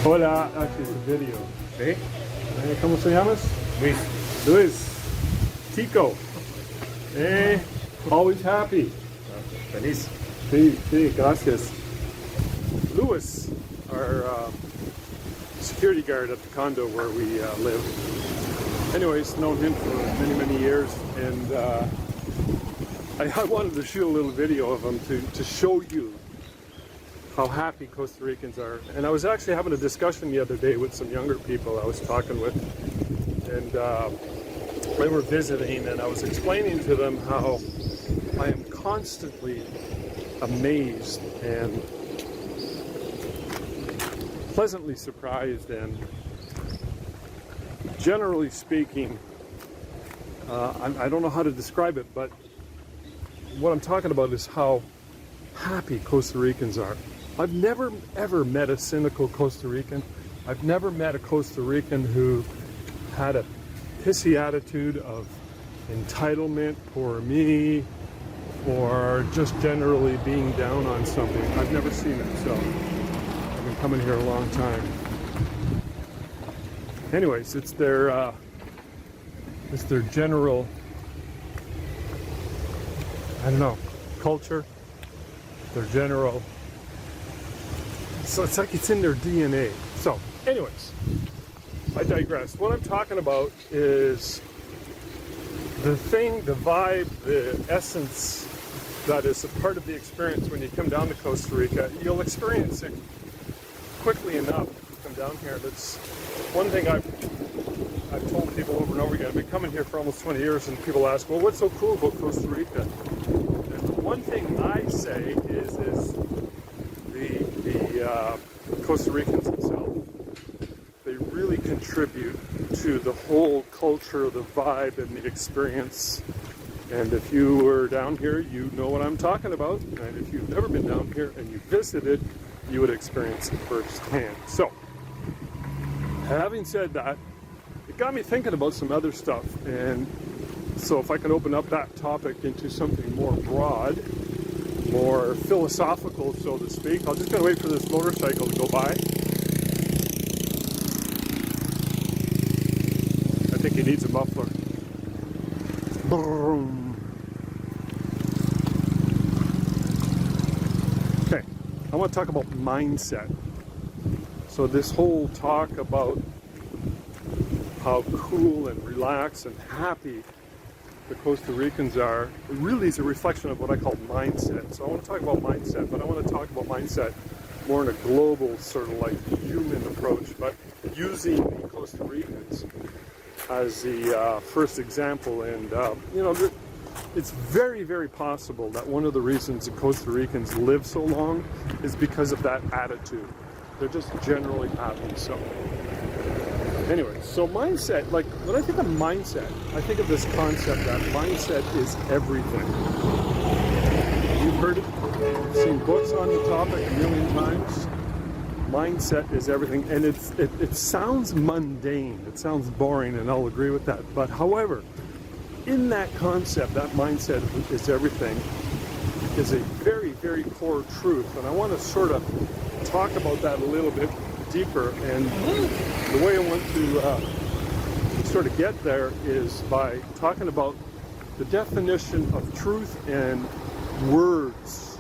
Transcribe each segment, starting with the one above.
Hola, aquí es el video. ¿Sí? ¿Cómo se llamas? Luis. Luis. Tico. Always happy. Feliz. Sí, sí, gracias. Louis, our security guard at the condo where we live. Anyways, known him for many, many years, and I wanted to shoot a little video of him to show you how happy Costa Ricans are. And I was actually having a discussion the other day with some younger people I was talking with, and they were visiting, and I was explaining to them how I am constantly amazed and pleasantly surprised, and generally speaking, I don't know how to describe it, but what I'm talking about is how happy Costa Ricans are. I've never ever met a cynical Costa Rican. I've never met a Costa Rican who had a pissy attitude of entitlement, poor me, or just generally being down on something. I've never seen it, so I've been coming here a long time. Anyways, it's their general, I don't know, culture, their general, so it's like it's in their DNA. So anyways, I digress. What I'm talking about is the thing, the vibe, the essence that is a part of the experience when you come down to Costa Rica. You'll experience it quickly enough if you come down here. That's one thing I've told people over and over again. I've been coming here for almost 20 years, and people ask, well, what's so cool about Costa Rica? And the one thing I say is the Costa Ricans themselves, they really contribute to the whole culture, the vibe, and the experience. And if you were down here, you know what I'm talking about. And if you've never been down here and you visited, you would experience it firsthand. So, having said that, it got me thinking about some other stuff. And so if I can open up that topic into something more broad, more philosophical, so to speak. I'm just going to wait for this motorcycle to go by. I think he needs a muffler. Boom. Okay, I want to talk about mindset. So this whole talk about how cool and relaxed and happy the Costa Ricans are, it really is a reflection of what I call mindset. So I want to talk about mindset, but I want to talk about mindset more in a global sort of like human approach, but using the Costa Ricans as the first example. And you know, it's very, very possible that one of the reasons the Costa Ricans live so long is because of that attitude. They're just generally happy. So anyway, so mindset, like when I think of mindset, I think of this concept that mindset is everything. You've heard it, you've seen books on the topic a million times. Mindset is everything, and it sounds mundane, it sounds boring, and I'll agree with that. But however, in that concept, that mindset is everything, is a very, very core truth. And I want to sort of talk about that a little bit deeper, and the way I want to sort of get there is by talking about the definition of truth and words,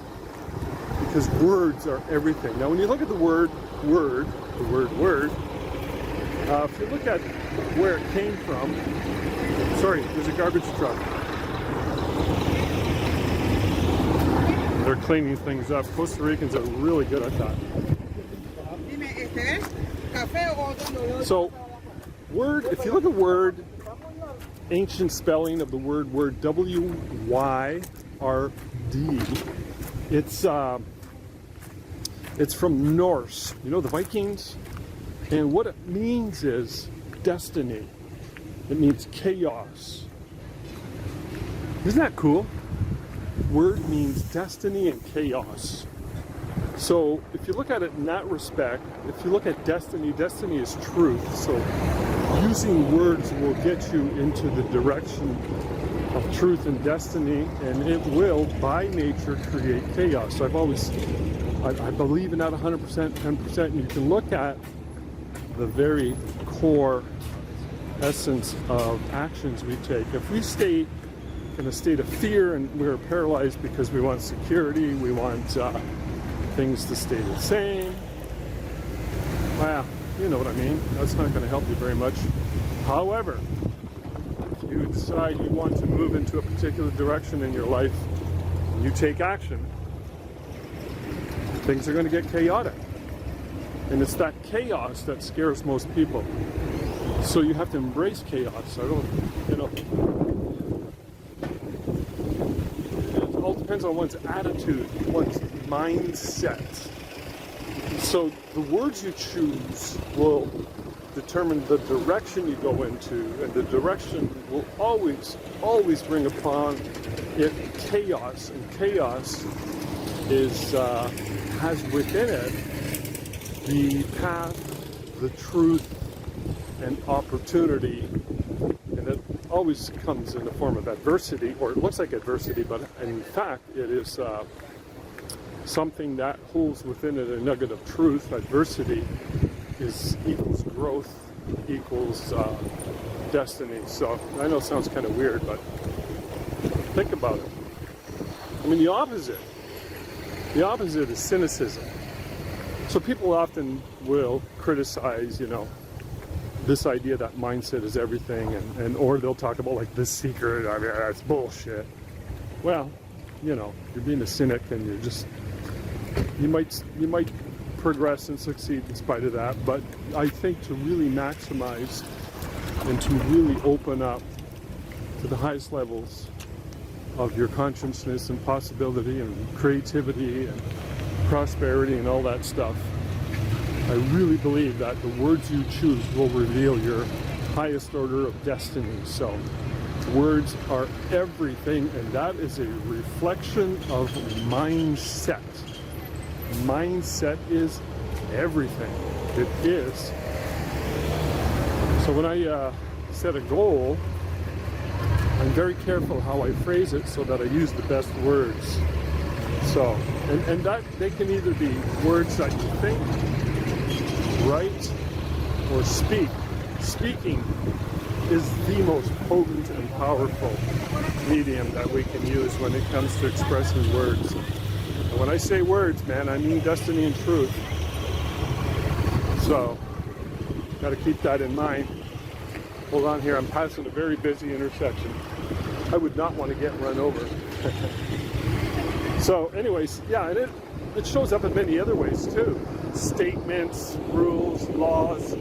because words are everything. Now when you look at the word word, if you look at where it came from, sorry, there's a garbage truck. They're cleaning things up. Costa Ricans are really good at that. So, word, if you look at word, ancient spelling of the word, W-Y-R-D, it's from Norse, you know, the Vikings, and what it means is destiny. It means chaos. Isn't that cool? Word means destiny and chaos. So if you look at it in that respect, if you look at destiny, destiny is truth. So using words will get you into the direction of truth and destiny, and it will, by nature, create chaos. So I believe in that 100%, 10%. And you can look at the very core essence of actions we take. If we stay in a state of fear and we're paralyzed because we want security, we want things to stay the same, well, you know what I mean. That's not going to help you very much. However, if you decide you want to move into a particular direction in your life, and you take action, things are going to get chaotic. And it's that chaos that scares most people. So you have to embrace chaos. It all depends on one's attitude, one's mindset. So the words you choose will determine the direction you go into, and the direction will always bring upon it chaos. And chaos has within it the path, the truth, and opportunity, and it always comes in the form of adversity, or it looks like adversity, but in fact it is something that holds within it a nugget of truth. Adversity equals growth, equals destiny. So I know it sounds kind of weird, but think about it. I mean, the opposite is cynicism. So people often will criticize, this idea that mindset is everything, and or they'll talk about like the secret. I mean, that's bullshit. Well, you're being a cynic, and you might progress and succeed in spite of that. But I think to really maximize and to really open up to the highest levels of your consciousness and possibility and creativity and prosperity and all that stuff, I really believe that the words you choose will reveal your highest order of destiny. So words are everything, and that is a reflection of mindset. Mindset is everything. It is. So when I set a goal, I'm very careful how I phrase it so that I use the best words. So, and that they can either be words that you think, write, or speak. Speaking is the most potent and powerful medium that we can use when it comes to expressing words. And when I say words, man, I mean destiny and truth. So, got to keep that in mind. Hold on here, I'm passing a very busy intersection. I would not want to get run over. So anyways, yeah, and it shows up in many other ways too. Statements, rules, laws,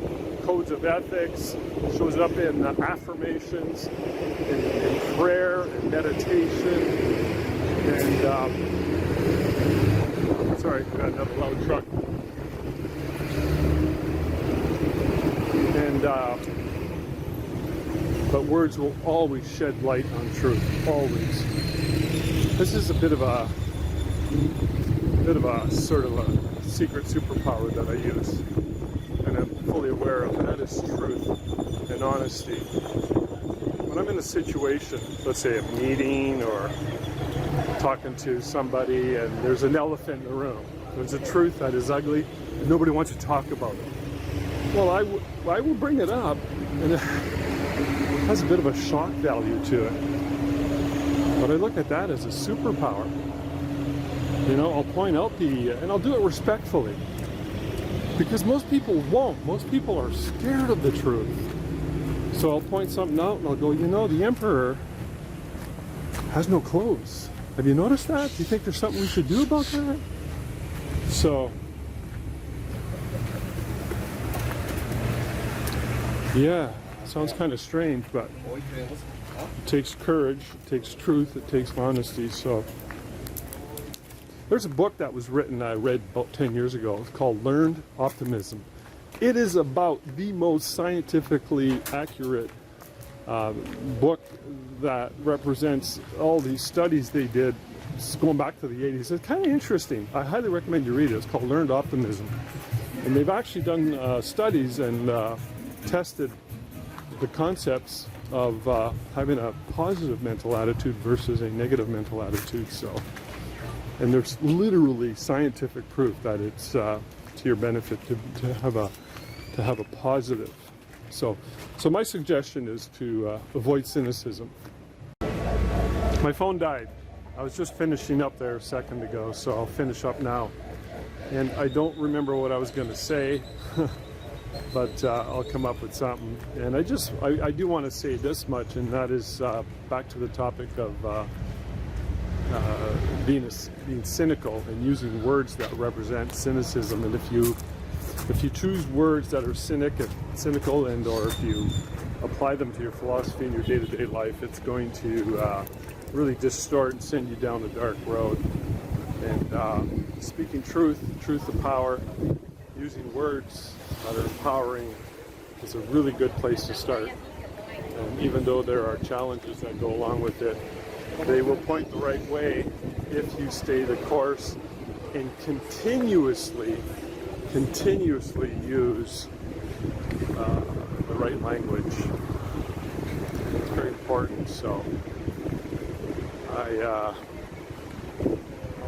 codes of ethics. It shows up in affirmations, in prayer, in meditation, and sorry, I got another loud truck. And but words will always shed light on truth, always. This is a bit of a sort of a secret superpower that I use, and I'm fully aware of, and that is truth and honesty. When I'm in a situation, let's say a meeting or talking to somebody, and there's an elephant in the room, there's a truth that is ugly, and nobody wants to talk about it. Well, I will bring it up, and it has a bit of a shock value to it. But I look at that as a superpower. I'll point out and I'll do it respectfully. Because most people won't. Most people are scared of the truth. So I'll point something out and I'll go, the emperor has no clothes. Have you noticed that? Do you think there's something we should do about that? So, yeah, sounds kind of strange, but it takes courage, it takes truth, it takes honesty. So there's a book that was written, I read about 10 years ago. It's called Learned Optimism. It is about the most scientifically accurate book that represents all these studies they did going back to the 80s. It's kind of interesting. I highly recommend you read it. It's called Learned Optimism. And they've actually done studies and tested the concepts of having a positive mental attitude versus a negative mental attitude. And there's literally scientific proof that it's to your benefit to have a to have a positive. So my suggestion is to avoid cynicism. My phone died. I was just finishing up there a second ago, so I'll finish up now. And I don't remember what I was going to say, but I'll come up with something. And I do want to say this much, and that is back to the topic of being cynical and using words that represent cynicism. And if you choose words that are cynical, and or if you apply them to your philosophy in your day-to-day life, it's going to really distort and send you down the dark road. And speaking truth to power, using words that are empowering is a really good place to start. And even though there are challenges that go along with it, they will point the right way if you stay the course and continuously use the right language. It's very important. So I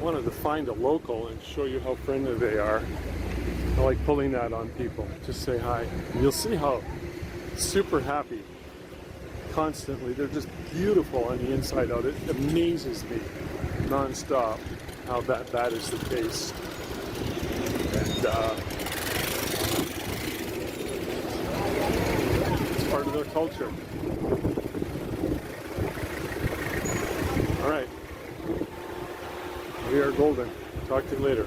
wanted to find a local and show you how friendly they are. I like pulling that on people. Just say hi. And you'll see how super happy constantly. They're just beautiful on the inside out. It amazes me non-stop how that is the case. And it's part of their culture. All right. We are golden. Talk to you later.